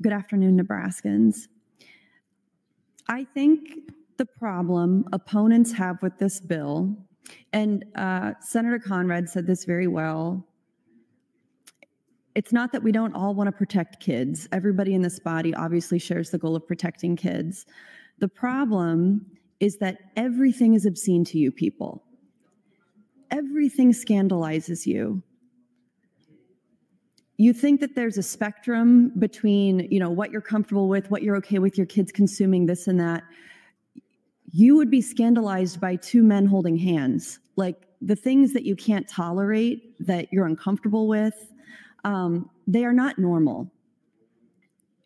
Good afternoon, Nebraskans. I think the problem opponents have with this bill, and Senator Conrad said this very well, it's not that we don't all want to protect kids. Everybody in this body obviously shares the goal of protecting kids. The problem is that everything is obscene to you people. Everything scandalizes you. You think that there's a spectrum between, what you're comfortable with, what you're okay with your kids consuming, this and that. You would be scandalized by two men holding hands. Like the things that you can't tolerate, that you're uncomfortable with, they are not normal.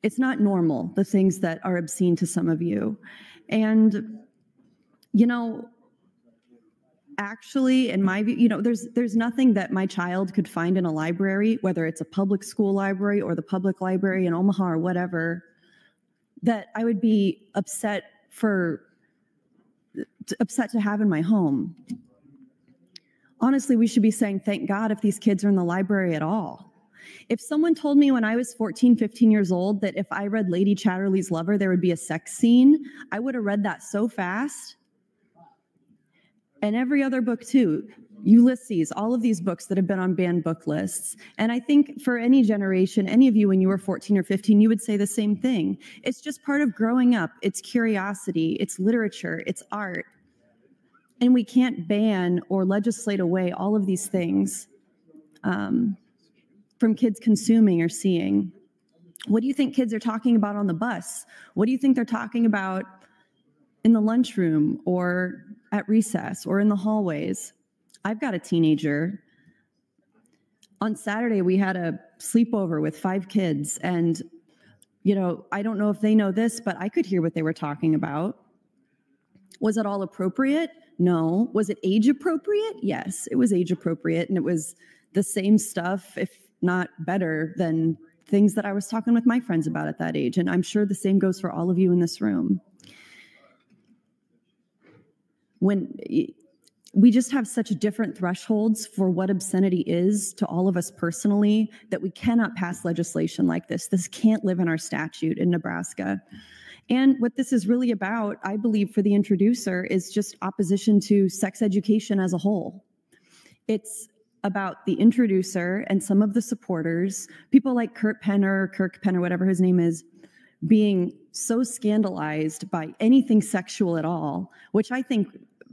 It's not normal, the things that are obscene to some of you. And, actually, in my view, there's nothing that my child could find in a library, whether it's a public school library or the public library in Omaha or whatever, that I would be upset to have in my home. Honestly, we should be saying, thank God if these kids are in the library at all. If someone told me when I was 14, 15 years old that if I read Lady Chatterley's Lover, there would be a sex scene, I would have read that so fast. And every other book too, Ulysses, all of these books that have been on banned book lists. And I think for any generation, any of you when you were 14 or 15, you would say the same thing. It's just part of growing up. It's curiosity, it's literature, it's art. And we can't ban or legislate away all of these things from kids consuming or seeing. What do you think kids are talking about on the bus? What do you think they're talking about in the lunchroom or at recess or in the hallways? I've got a teenager. On Saturday, we had a sleepover with 5 kids, and, I don't know if they know this, but I could hear what they were talking about. Was it all appropriate? No. Was it age appropriate? Yes, it was age appropriate, and it was the same stuff, if not better, than things that I was talking with my friends about at that age, and I'm sure the same goes for all of you in this room. When we just have such different thresholds for what obscenity is to all of us personally that we cannot pass legislation like this. This can't live in our statute in Nebraska. And what this is really about, I believe, for the introducer is just opposition to sex education as a whole. It's about the introducer and some of the supporters, people like Kirk Penner, whatever his name is, being so scandalized by anything sexual at all, which I think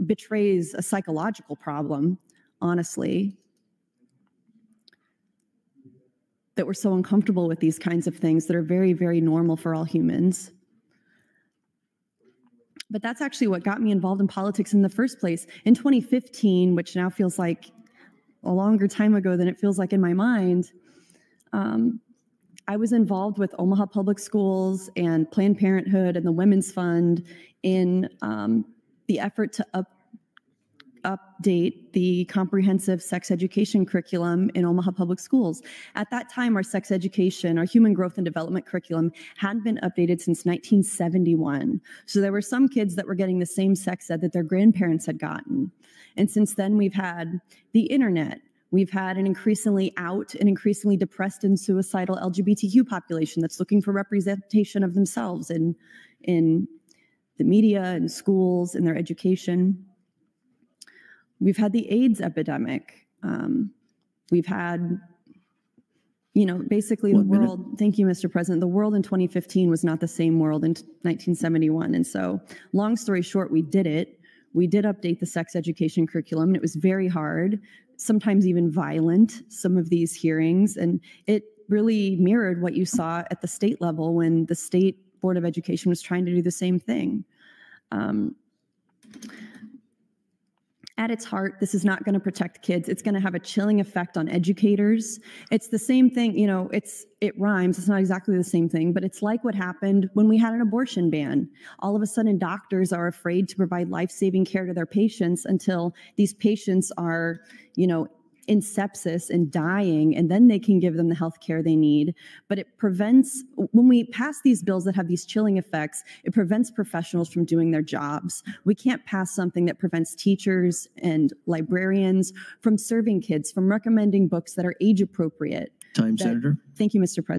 betrays a psychological problem, honestly, that we're so uncomfortable with these kinds of things that are very, very normal for all humans. But that's actually what got me involved in politics in the first place. In 2015, which now feels like a longer time ago than it feels like in my mind, I was involved with Omaha Public Schools and Planned Parenthood and the Women's Fund in the effort to update the comprehensive sex education curriculum in Omaha Public Schools. At that time, our sex education, our human growth and development curriculum hadn't been updated since 1971. So there were some kids that were getting the same sex ed that their grandparents had gotten. And since then, we've had the internet. We've had an increasingly out and increasingly depressed and suicidal LGBTQ population that's looking for representation of themselves in the media and schools and their education. We've had the AIDS epidemic. We've had, basically the world, thank you, Mr. President, the world in 2015 was not the same world in 1971. And so, long story short, we did it. We did update the sex education curriculum, and it was very hard, sometimes even violent, some of these hearings. And it really mirrored what you saw at the state level when the State Board of Education was trying to do the same thing. At its heart, this is not going to protect kids. It's going to have a chilling effect on educators. It's the same thing, it rhymes. It's not exactly the same thing, but it's like what happened when we had an abortion ban. All of a sudden, doctors are afraid to provide life-saving care to their patients until these patients are, in sepsis and dying, and then they can give them the health care they need. But it prevents, when we pass these bills that have these chilling effects, it prevents professionals from doing their jobs. We can't pass something that prevents teachers and librarians from serving kids, from recommending books that are age appropriate. Time, Senator. Thank you, Mr. President.